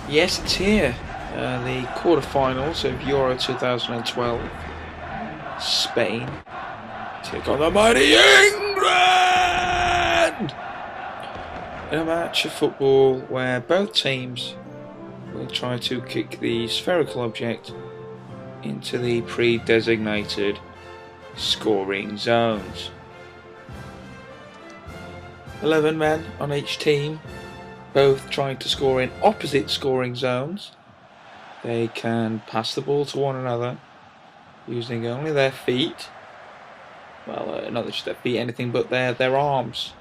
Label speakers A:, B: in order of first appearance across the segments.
A: Yes, it's here. The quarterfinals of Euro 2012. Spain take on the mighty England in a match of football where both teams will try to kick the spherical object into the pre-designated scoring zones. 11 men on each team, both trying to score in opposite scoring zones. They can pass the ball to one another using only their feet. Well, not just their feet, anything but their arms,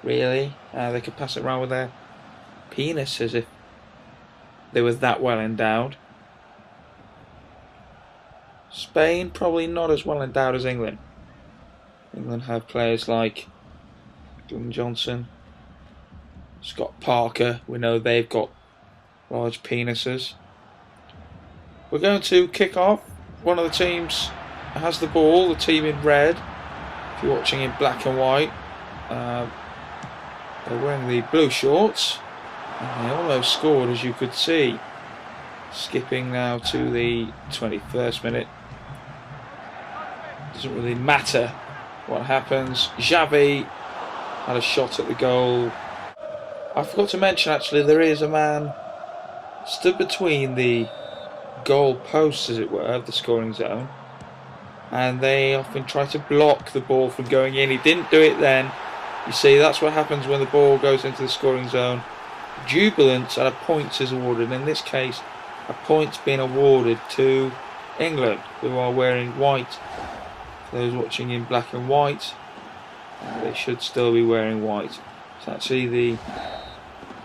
A: really. They could pass it around with their penis as if they were that well endowed. Spain probably not as well endowed as England. England have players like Glenn Johnson, Scott Parker. We know they've got large penises. We're going to kick off. One of the teams has the ball, the team in red. If you're watching in black and white, they're wearing the blue shorts. And they almost scored, as you could see. Skipping now to the 21st minute. Doesn't really matter what happens. Xavi had a shot at the goal. I forgot to mention, actually, there is a man stood between the goal posts, as it were, of the scoring zone, and they often try to block the ball from going in. He didn't do it then. You see, that's what happens when the ball goes into the scoring zone. Jubilance and a point is awarded. In this case, a point's been awarded to England, who are wearing white. For those watching in black and white, they should still be wearing white. It's actually the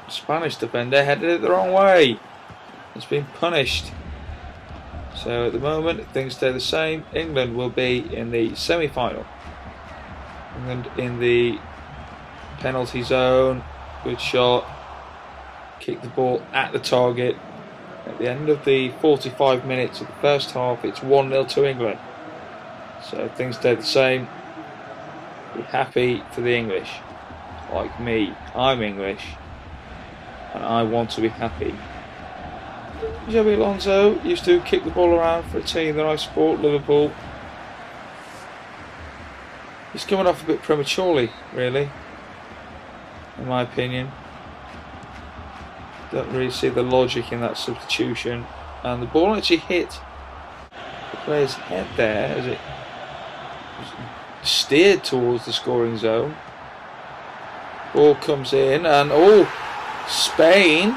A: Spanish defender headed it the wrong way. It's been punished. So at the moment things stay the same. England will be in the semi-final. England in the penalty zone. Good shot. Kick the ball at the target. At the end of the 45 minutes of the first half, it's 1-0 to England. So things stay the same. Be happy for the English. Like me, I'm English, and I want to be happy. Xabi Alonso used to kick the ball around for a team that I support, Liverpool. He's coming off a bit prematurely, really, in my opinion. Don't really see the logic in that substitution. And the ball actually hit the player's head there as it was steered towards the scoring zone. Ball comes in, and Spain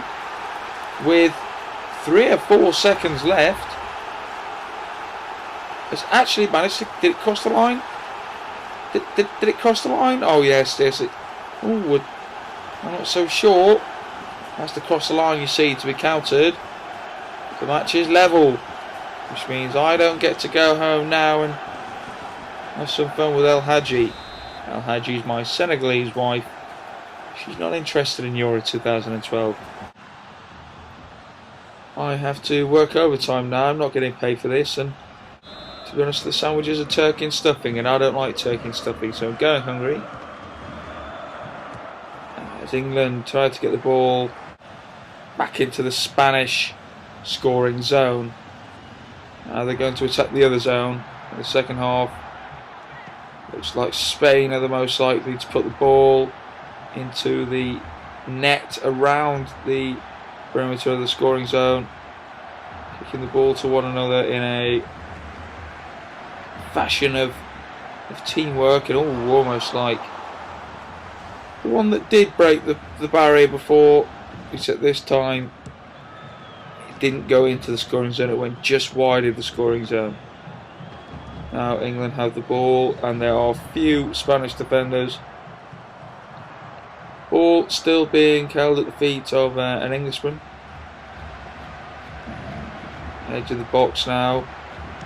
A: with 3 or 4 seconds left has actually managed to. Did it cross the line? Did it cross the line? Oh yes. I'm not so sure. Has to cross the line, you see, to be counted. The match is level, which means I don't get to go home now and have some fun with El Hadji. El Hadji's my Senegalese wife. She's not interested in Euro 2012. I have to work overtime now. I'm not getting paid for this, and to be honest, the sandwiches are turkey and stuffing, and I don't like turkey and stuffing, so I'm going hungry. As England try to get the ball back into the Spanish scoring zone. Now they're going to attack the other zone in the second half. Looks like Spain are the most likely to put the ball into the net around the perimeter of the scoring zone, kicking the ball to one another in a fashion of teamwork, and almost like the one that did break the barrier before, except this time it didn't go into the scoring zone, it went just wide of the scoring zone. Now England have the ball, and there are few Spanish defenders. Ball still being held at the feet of an Englishman. Edge of the box now.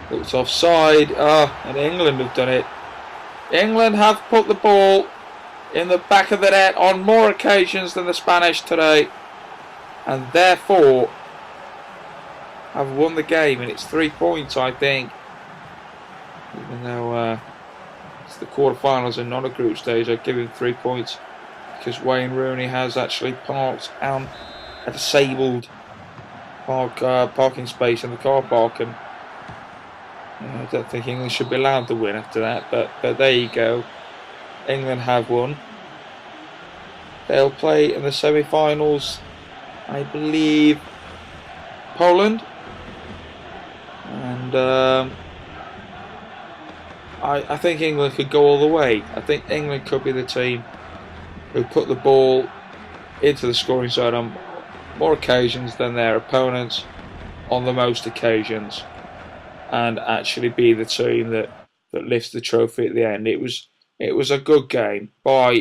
A: Looks offside. And England have done it. England have put the ball in the back of the net on more occasions than the Spanish today, and therefore have won the game. And it's 3 points, I think. Even though it's the quarterfinals and not a group stage, I give him 3 points. Because Wayne Rooney has actually parked a disabled parking space in the car park, and I don't think England should be allowed to win after that. But there you go. England have won. They'll play in the semi-finals, I believe, Poland, and I think England could go all the way. I think England could be the team who put the ball into the scoring zone on more occasions than their opponents on the most occasions, and actually be the team that lifts the trophy at the end. It was a good game by